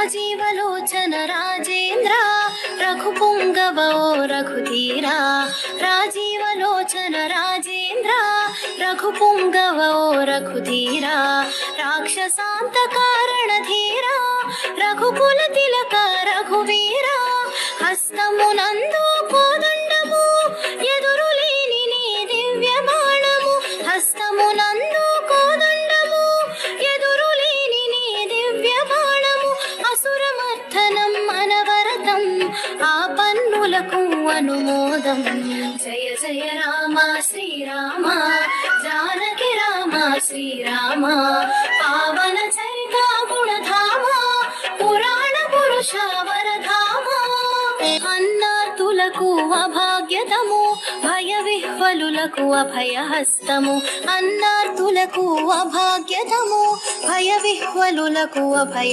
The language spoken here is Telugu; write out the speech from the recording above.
రాజీవలోచన రాజేంద్ర రఘుపుంగవ ఓ రఘుధీరా రాజీవలోచన రాజేంద్ర రఘుపుంగవ ఓ రఘుధీరా రాక్షసాంత కారణ ధీరా రఘుకుల తిలక రఘువీరా హస్తమునందు కోదండము ఎదురులేని నీ దివ్య బాణము హస్తమునందు కోదండము ఎదురులేని నీ దివ్య బాణము అసురమర్థనం అనవరతం ఆపన్నులకు అనుమోదం జయ జయ రామ శ్రీరామ జానకి రామ శ్రీరామ పావన చరిత గుణధామ పురాణ పురుష వరధామ అన్నార్తులకు అభాగ్యతము భయ విహ్వలులకు అభయహస్తము అన్నార్తులకు అభాగ్యతము భయ విహ్వలులకు అభయ